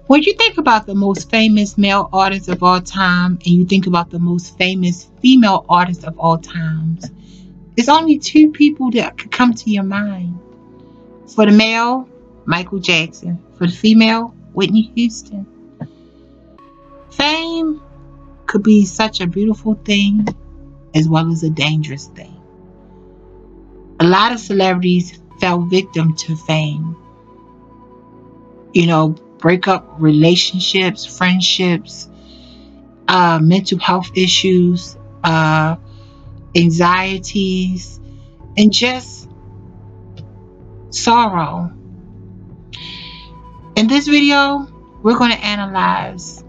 When you think about the most famous male artists of all time and you think about the most famous female artists of all times, there's only two people that could come to your mind. For the male, Michael Jackson. For the female, Whitney Houston. Fame could be such a beautiful thing as well as a dangerous thing. A lot of celebrities fell victim to fame. Break up relationships, friendships, mental health issues, anxieties, and just sorrow. In this video, we're going to analyze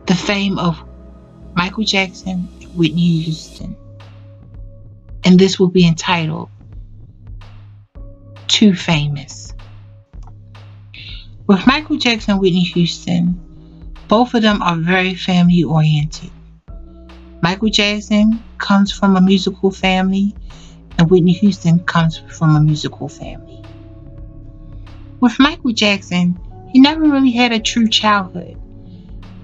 the fame of Michael Jackson and Whitney Houston. And this will be entitled Too Famous. With Michael Jackson and Whitney Houston, both of them are very family oriented. Michael Jackson comes from a musical family and Whitney Houston comes from a musical family. With Michael Jackson, he never really had a true childhood.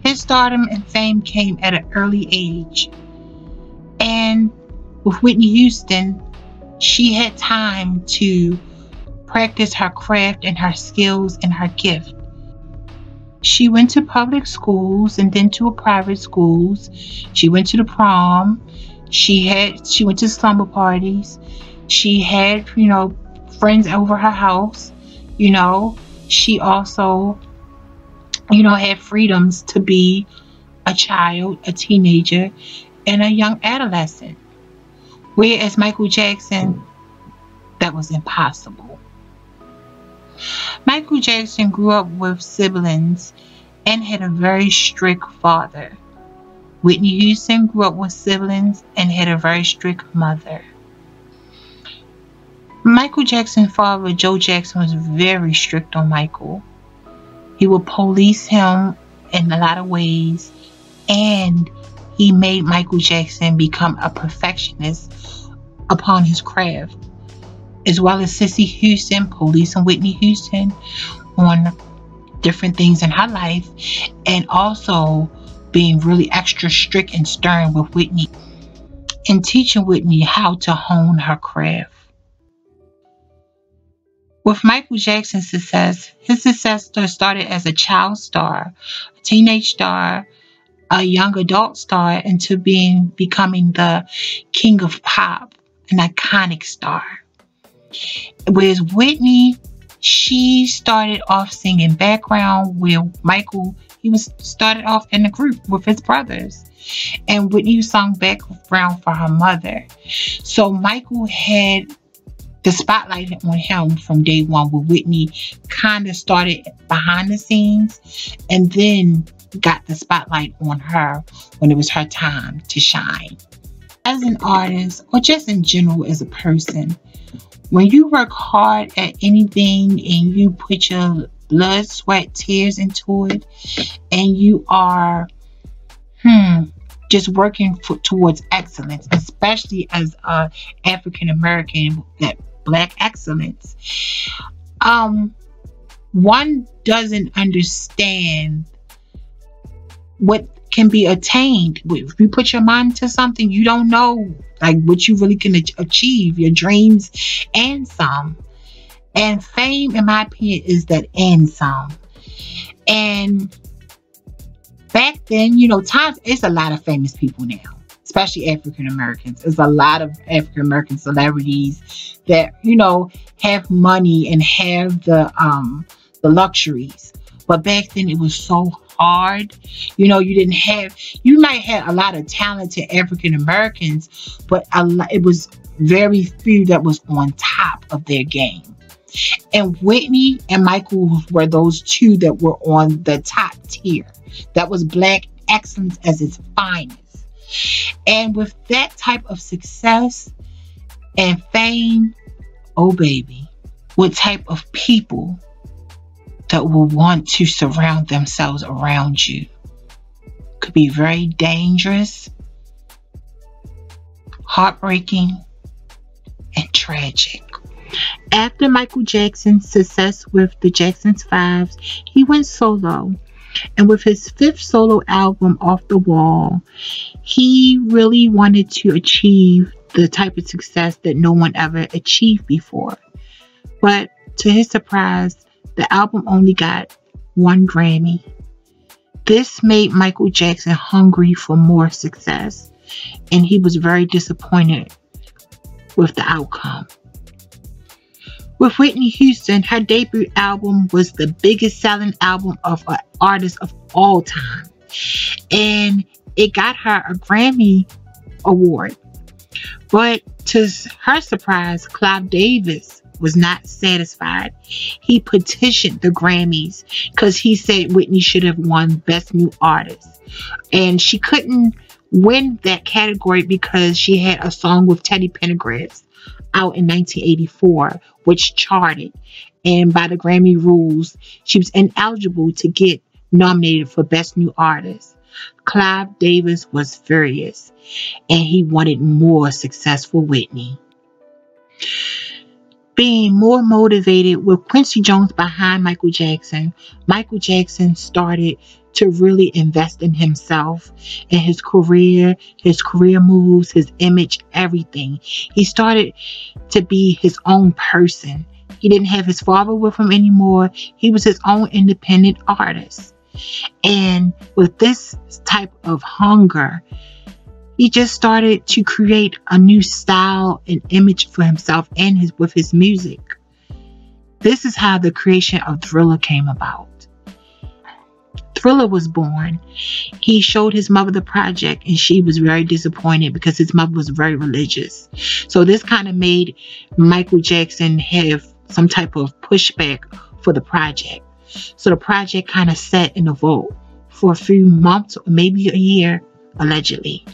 His stardom and fame came at an early age. And with Whitney Houston, she had time to practice her craft and her skills and her gift. She went to public schools and then to private schools. She went to the prom. She went to slumber parties. She had, friends over her house. She also, had freedoms to be a child, a teenager, and a young adolescent. Whereas Michael Jackson, that was impossible. Michael Jackson grew up with siblings and had a very strict father. Whitney Houston grew up with siblings and had a very strict mother. Michael Jackson's father, Joe Jackson, was very strict on Michael. He would police him in a lot of ways, and he made Michael Jackson become a perfectionist upon his craft, as well as Sissy Houston policing Whitney Houston on different things in her life, and also being really extra strict and stern with Whitney and teaching Whitney how to hone her craft. With Michael Jackson's success, his success started as a child star, a teenage star, a young adult star, into becoming the king of pop, an iconic star. Whereas Whitney, she started off singing background, where Michael, he started off in a group with his brothers, and Whitney sung background for her mother. So Michael had the spotlight on him from day one, where Whitney kind of started behind the scenes and then got the spotlight on her when it was her time to shine. As an artist, or just in general as a person, when you work hard at anything and you put your blood, sweat, tears into it, and you are just working towards excellence, especially as a African American, that Black excellence, one doesn't understand what can be attained. If you put your mind to something, you don't know what you really can achieve, your dreams and some. And fame, in my opinion, is that and some. And back then, times, it's a lot of famous people now, especially African Americans. There's a lot of African American celebrities that, have money and have the luxuries. But back then it was so hard. You might have a lot of talented African Americans, but it was very few that was on top of their game. And Whitney and Michael were those two that were on the top tier. That was Black excellence as its finest. And with that type of success and fame, oh baby, what type of people that will want to surround themselves around you could be very dangerous, heartbreaking, and tragic. After Michael Jackson's success with the Jackson's Fives, he went solo. And with his fifth solo album, Off the Wall, he really wanted to achieve the type of success that no one ever achieved before. But to his surprise, the album only got one Grammy. This made Michael Jackson hungry for more success, and he was very disappointed with the outcome. With Whitney Houston, her debut album was the biggest selling album of an artist of all time, and it got her a Grammy award. But to her surprise, Clive Davis was not satisfied. He petitioned the Grammys because he said Whitney should have won Best New Artist. And she couldn't win that category because she had a song with Teddy Pendergrass out in 1984, which charted. And by the Grammy rules, she was ineligible to get nominated for Best New Artist. Clive Davis was furious, and he wanted more successful Whitney. Being more motivated with Quincy Jones behind Michael Jackson started to really invest in himself and his career moves, his image, everything. He started to be his own person. He didn't have his father with him anymore. He was his own independent artist. And with this type of hunger, he just started to create a new style and image for himself and with his music. This is how the creation of Thriller came about. Thriller was born. He showed his mother the project, and she was very disappointed because his mother was very religious. So this kind of made Michael Jackson have some type of pushback for the project. So the project kind of sat in a vault for a few months or maybe a year, allegedly.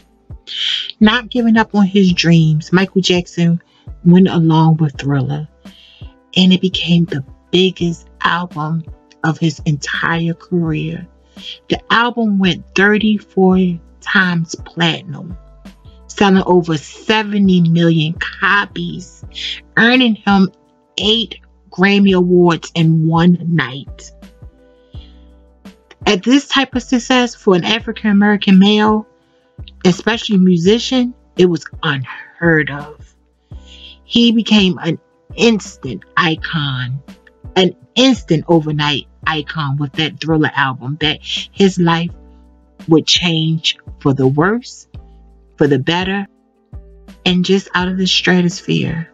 Not giving up on his dreams, Michael Jackson went along with Thriller, and it became the biggest album of his entire career. The album went 34 times platinum, selling over 70 million copies, earning him 8 Grammy Awards in one night. At this type of success for an African American male, especially musician, it was unheard of. He became an instant icon, an instant overnight icon with that Thriller album, that his life would change for the worse, for the better, and just out of the stratosphere.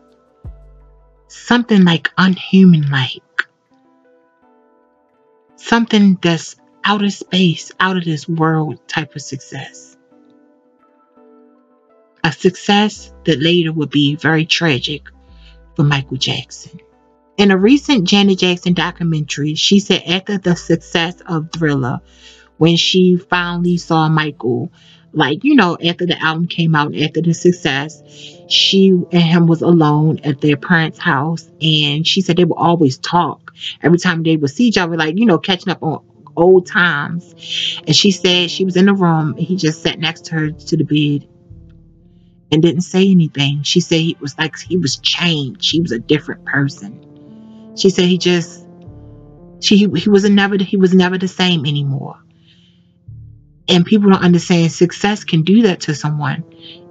Something like unhuman-like. Something that's out of space, out of this world type of success. A success that later would be very tragic for Michael Jackson. In a recent Janet Jackson documentary, she said after the success of Thriller, when she finally saw Michael, after the album came out, after the success, she and him was alone at their parents' house, and she said they would always talk every time they would see each other, catching up on old times. And she said she was in the room, and he just sat next to her to the bed and didn't say anything. She said he was changed. He was a different person. She said he was never the same anymore. And people don't understand success can do that to someone.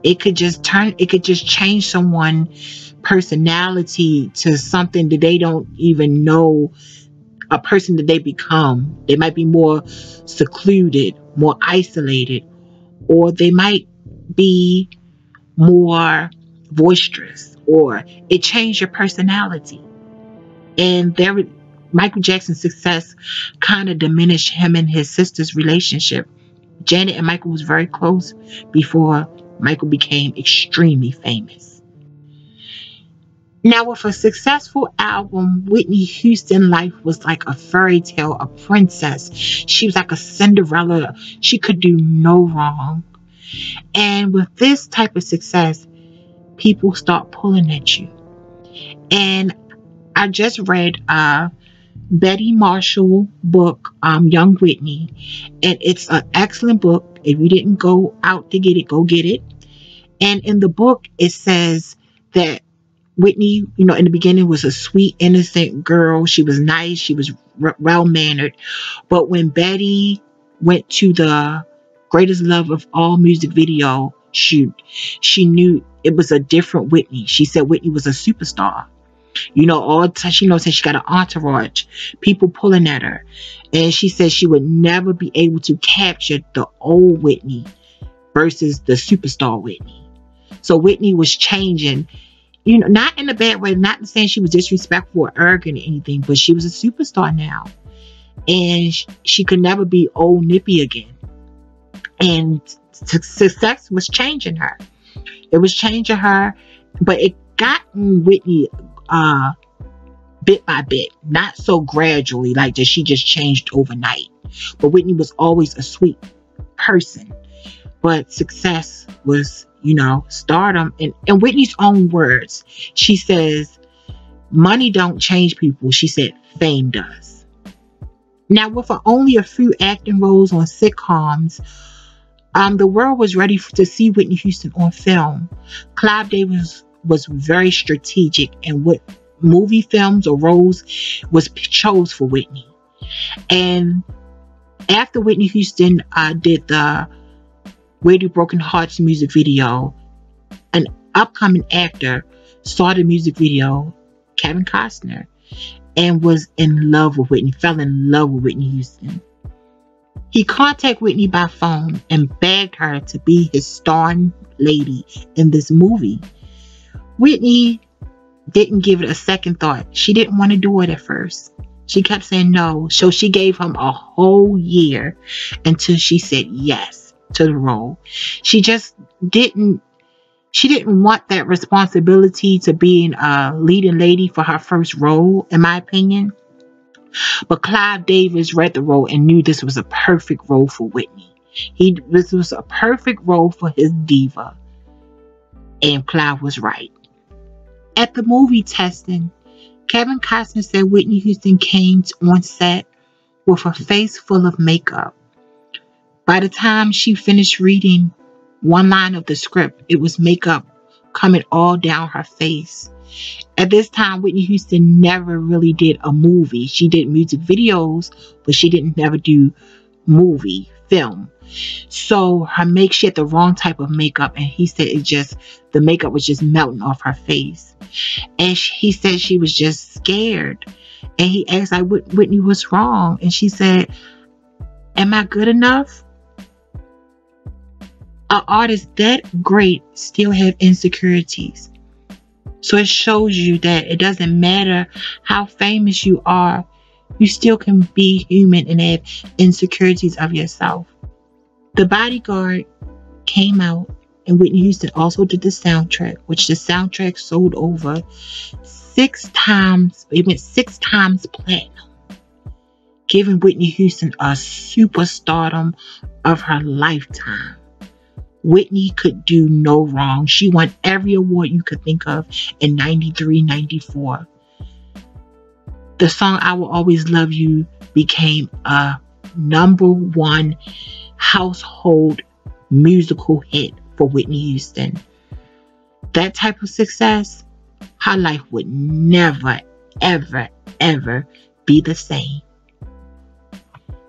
It could just change someone's personality to something that they don't even know a person that they become. They might be more secluded, more isolated, or they might be more boisterous, or it changed your personality. And Michael Jackson's success kind of diminished him and his sister's relationship. Janet and Michael was very close before Michael became extremely famous. Now, with a successful album, Whitney Houston's life was like a fairy tale, a princess. She was like a Cinderella. She could do no wrong. And with this type of success, people start pulling at you. And I just read Betty Marshall book, Young Whitney, and it's an excellent book. If you didn't go out to get it, go get it. And in the book, it says that Whitney, in the beginning was a sweet, innocent girl. She was nice. She was well mannered. But when Betty went to the Greatest Love of All music video shoot, she knew it was a different Whitney. She said Whitney was a superstar. She knows that she got an entourage, people pulling at her. And she said she would never be able to capture the old Whitney versus the superstar Whitney. So Whitney was changing, not in a bad way, not saying she was disrespectful or arrogant or anything, but she was a superstar now. And she could never be old Nippy again. And success was changing her. It was changing her, but it got Whitney bit by bit, not so gradually, like that she just changed overnight. But Whitney was always a sweet person. But success was, stardom. And in Whitney's own words, she says, money don't change people. She said, fame does. Now, with only a few acting roles on sitcoms, the world was ready to see Whitney Houston on film. Clive Davis was very strategic in what movie, films, or roles was chose for Whitney. And after Whitney Houston did the Where Do Broken Hearts music video, an upcoming actor saw the music video, Kevin Costner, and was in love with Whitney, fell in love with Whitney Houston. He contacted Whitney by phone and begged her to be his starring lady in this movie. Whitney didn't give it a second thought. She didn't want to do it at first. She kept saying no. So she gave him a whole year until she said yes to the role. She didn't want that responsibility to being a leading lady for her first role, in my opinion. But Clive Davis read the role and knew this was a perfect role for Whitney. This was a perfect role for his diva. And Clive was right. At the movie testing, Kevin Costner said Whitney Houston came on set with a face full of makeup. By the time she finished reading one line of the script, it was makeup coming all down her face. At this time, Whitney Houston never really did a movie. She did music videos, but she didn't never do film. So she had the wrong type of makeup, and he said the makeup was just melting off her face. And he said she was just scared. And he asked Whitney, what's wrong? And she said, am I good enough? An artist that great still have insecurities. So it shows you that it doesn't matter how famous you are, you still can be human and have insecurities of yourself. The Bodyguard came out, and Whitney Houston also did the soundtrack, which the soundtrack sold over 6 times. It went 6 times platinum, giving Whitney Houston a superstardom of her lifetime. Whitney could do no wrong. She won every award you could think of in 93, 94. The song I Will Always Love You became a #1 household musical hit for Whitney Houston. That type of success, her life would never, ever, ever be the same.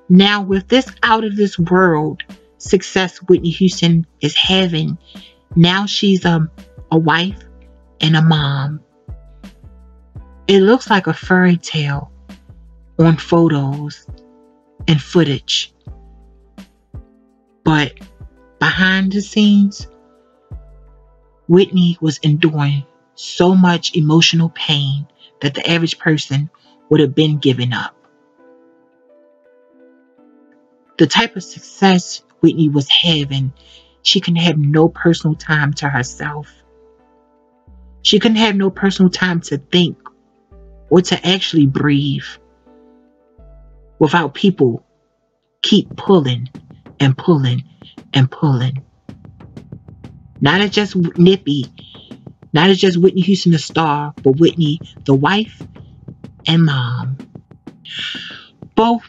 Now, with this out of this world success Whitney Houston is having, now she's a wife and a mom. It looks like a fairy tale on photos and footage. But behind the scenes, Whitney was enduring so much emotional pain that the average person would have been giving up. The type of success Whitney was having, she couldn't have no personal time to herself. She couldn't have no personal time to think or to actually breathe without people keep pulling and pulling and pulling. Not as just Nippy, not as just Whitney Houston the star, but Whitney the wife and mom. Both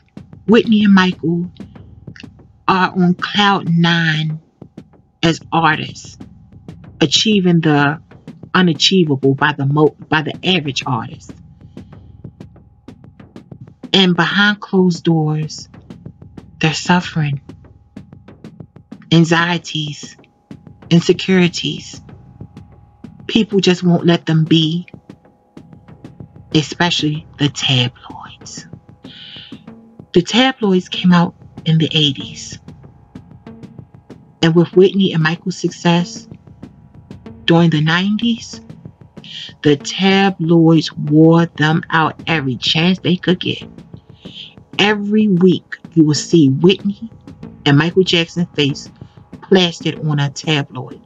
Whitney and Michael are on cloud 9 as artists, achieving the unachievable by the average artist. And behind closed doors, they're suffering anxieties, insecurities. People just won't let them be, especially the tabloids. The tabloids came out in the 80s. And with Whitney and Michael's success during the 90s, the tabloids wore them out every chance they could get. Every week you will see Whitney and Michael Jackson's face plastered on a tabloid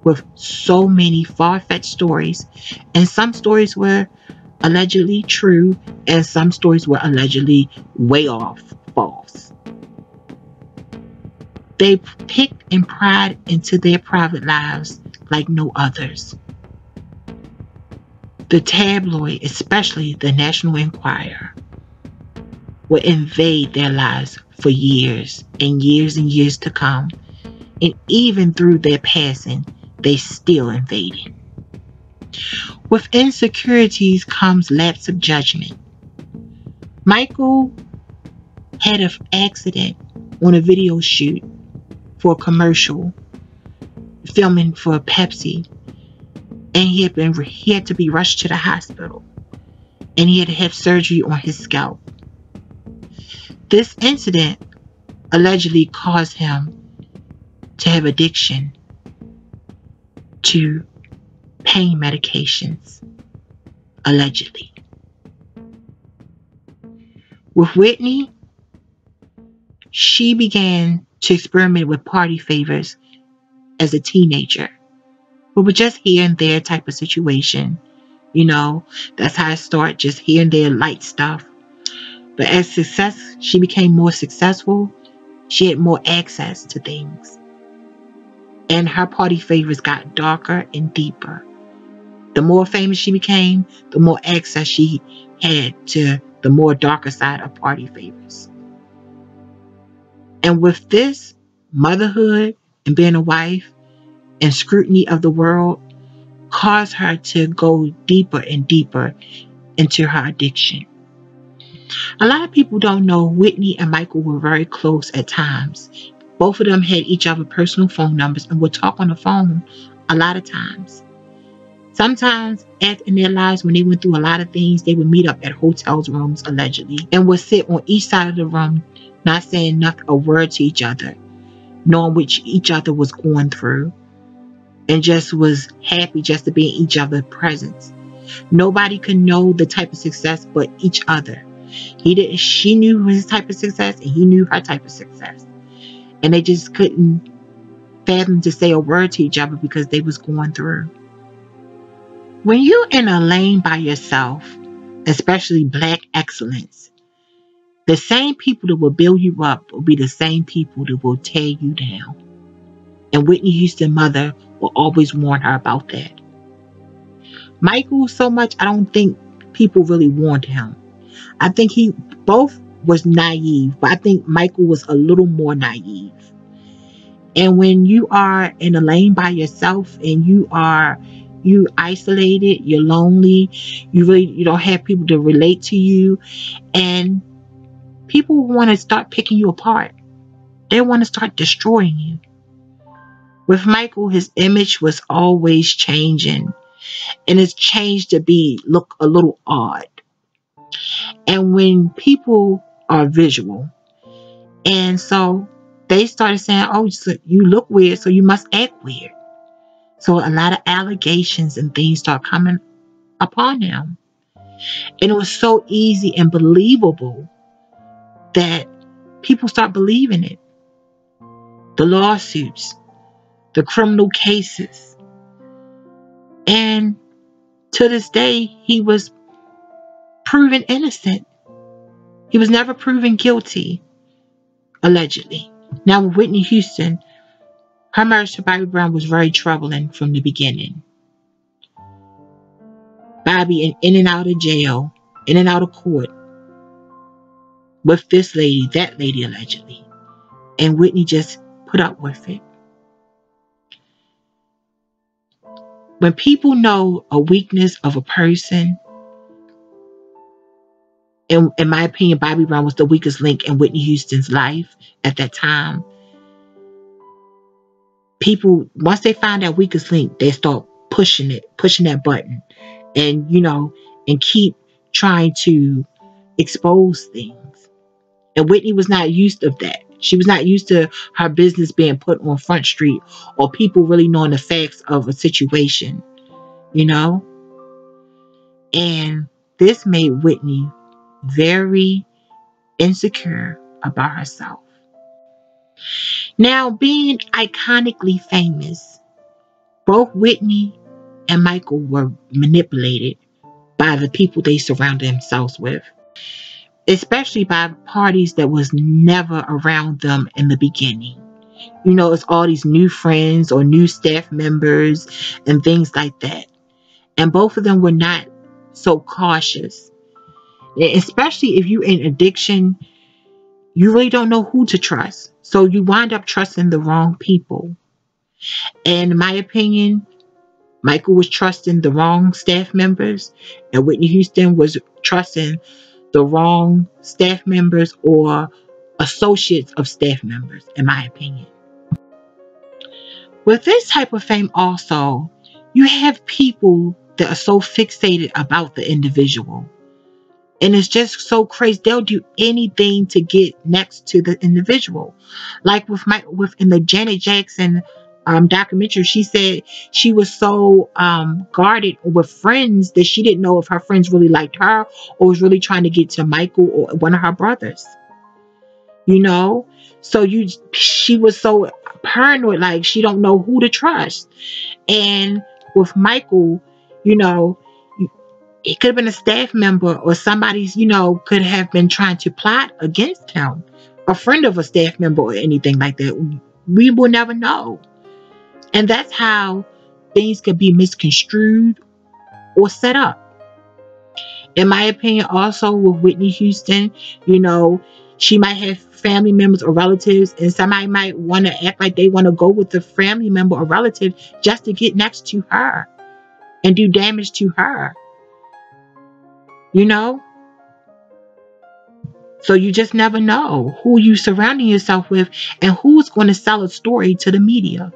with so many far-fetched stories, and some stories were allegedly true and some stories were allegedly way off false. They picked and pried into their private lives like no others. The tabloid, especially the National Enquirer, would invade their lives for years and years and years to come. And even through their passing, they still invaded. With insecurities comes lapse of judgment. Michael had an accident on a video shoot for a commercial, filming for Pepsi, and he had to be rushed to the hospital, and he had to have surgery on his scalp. This incident allegedly caused him to have addiction to pain medications, allegedly. With Whitney, she began to experiment with party favors as a teenager. But with just here and there type of situation. You know, that's how it started, just here and there light stuff. But as she became more successful, she had more access to things. And her party favors got darker and deeper. The more famous she became, the more access she had to the more darker side of party favors. And with this, motherhood and being a wife and scrutiny of the world caused her to go deeper and deeper into her addiction. A lot of people don't know Whitney and Michael were very close at times. Both of them had each other's personal phone numbers and would talk on the phone a lot of times. Sometimes in their lives, when they went through a lot of things, they would meet up at hotels rooms, allegedly, and would sit on each side of the room, not saying nothing, a word to each other, knowing what each other was going through, and just was happy just to be in each other's presence. Nobody could know the type of success but each other. She knew his type of success and he knew her type of success. And they just couldn't fathom to say a word to each other because they was going through. When you're in a lane by yourself, especially black excellence, the same people that will build you up will be the same people that will tear you down. And Whitney Houston's mother will always warn her about that. Michael, so much, I don't think people really warned him. I think both was naive, but I think Michael was a little more naive. And when you are in a lane by yourself and you isolated, you're lonely, you don't have people to relate to you, and people want to start picking you apart. They want to start destroying you. With Michael, his image was always changing, and it's changed to look a little odd. And when people are visual, and so they started saying, oh, so you look weird, so you must act weird. So a lot of allegations and things start coming upon him. And it was so easy and believable that people start believing it. The lawsuits, the criminal cases. And to this day, he was proven innocent. He was never proven guilty, allegedly. Now with Whitney Houston, her marriage to Bobby Brown was very troubling from the beginning. Bobby in and out of jail, in and out of court, with this lady, that lady, allegedly. And Whitney just put up with it. When people know a weakness of a person, in my opinion, Bobby Brown was the weakest link in Whitney Houston's life at that time. People, once they find that weakest link, they start pushing that button, and and keep trying to expose things. And Whitney was not used to that. She was not used to her business being put on Front Street, or people really knowing the facts of a situation, you know? And this made Whitney very insecure about herself. Now, being iconically famous, both Whitney and Michael were manipulated by the people they surrounded themselves with, especially by parties that was never around them in the beginning. It's all these new friends or new staff members and things like that. And both of them were not so cautious. Especially if you're in addiction, you really don't know who to trust. So you wind up trusting the wrong people. And in my opinion, Michael was trusting the wrong staff members, and Whitney Houston was trusting the wrong staff members or associates of staff members, in my opinion. With this type of fame also, you have people that are so fixated about the individual. And it's just so crazy. They'll do anything to get next to the individual. Like in the Janet Jackson documentary, she said she was so guarded with friends that she didn't know if her friends really liked her or was really trying to get to Michael or one of her brothers. So she was so paranoid, like she don't know who to trust. And with Michael, it could have been a staff member or somebody's, could have been trying to plot against him, a friend of a staff member or anything like that. We will never know. And that's how things could be misconstrued or set up. In my opinion, also with Whitney Houston, she might have family members or relatives, and somebody might want to act like they want to go with the family member or relative just to get next to her and do damage to her. So you just never know who you surrounding yourself with and who's going to sell a story to the media.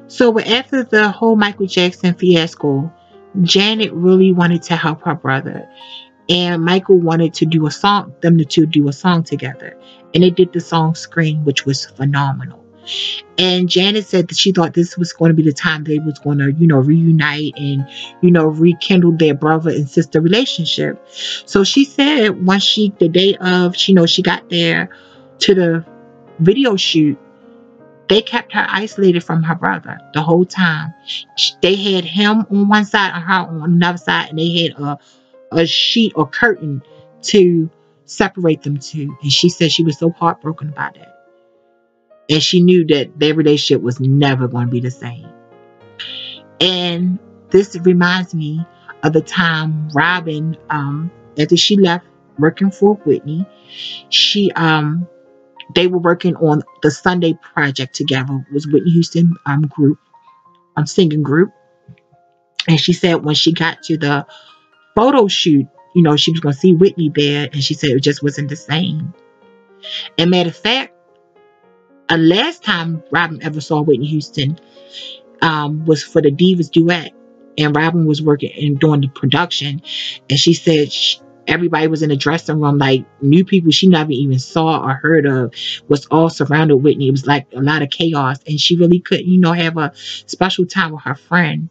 So after the whole Michael Jackson fiasco, Janet really wanted to help her brother, and Michael wanted to do them to do a song together, and they did the song "Scream," which was phenomenal. And Janet said that she thought this was going to be the time they was going to, reunite and, rekindle their brother and sister relationship. So she said the day of, she got there to the video shoot, they kept her isolated from her brother the whole time. They had him on one side and her on another side, and they had a sheet or curtain to separate them two. And she said she was so heartbroken about that. And she knew that their relationship was never going to be the same. And this reminds me of the time Robin, after she left working for Whitney, they were working on the Sunday project together. It was Whitney Houston singing group. And she said when she got to the photo shoot, she was going to see Whitney there, and she said it just wasn't the same. And matter of fact, last time Robin ever saw Whitney Houston was for the Divas duet, and Robin was working and doing the production, and she said everybody was in the dressing room, like new people she never even saw or heard of was all surrounded Whitney. It was like a lot of chaos, and she really couldn't have a special time with her friend.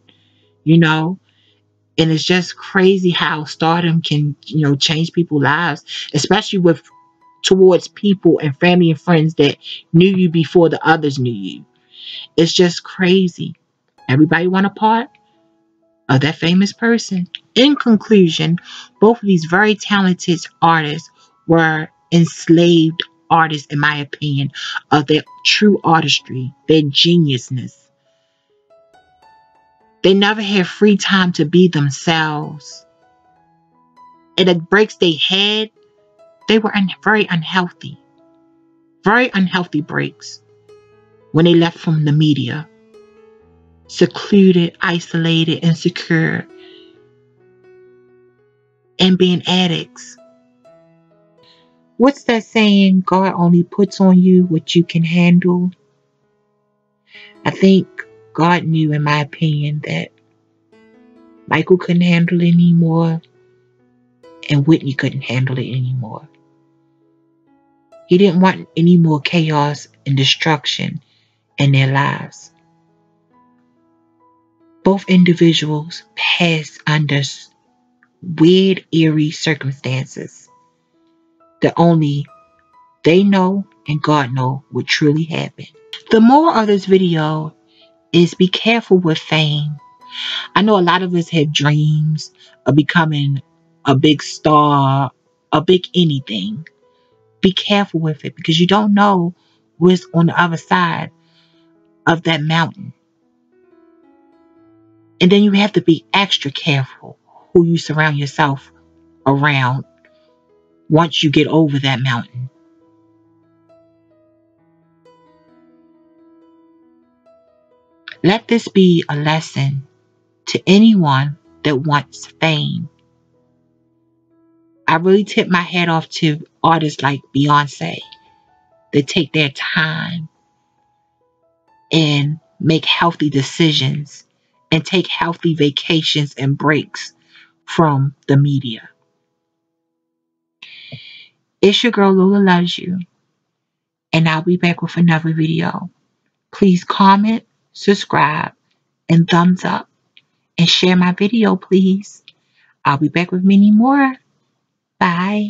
And it's just crazy how stardom can change people's lives, especially towards people and family and friends that knew you before the others knew you. It's just crazy. Everybody want a part of that famous person. In conclusion, both of these very talented artists were enslaved artists, in my opinion, of their true artistry, their geniusness. They never had free time to be themselves. And the breaks they had, they were very unhealthy. Very unhealthy breaks when they left from the media. secluded, isolated, insecure, and being addicts. What's that saying? God only puts on you what you can handle. I think God knew, in my opinion, that Michael couldn't handle it anymore and Whitney couldn't handle it anymore. He didn't want any more chaos and destruction in their lives. Both individuals passed under weird, eerie circumstances that only they know and God know what truly happened. The moral of this video is be careful with fame. I know a lot of us have dreams of becoming a big star, a big anything. Be careful with it because you don't know what's on the other side of that mountain. And then you have to be extra careful who you surround yourself around once you get over that mountain. Let this be a lesson to anyone that wants fame. I really tip my hat off to artists like Beyonce that take their time and make healthy decisions and take healthy vacations and breaks from the media. It's your girl Lola Loves You, and I'll be back with another video. Please comment, subscribe, and thumbs up, and share my video, please. I'll be back with many more. Bye.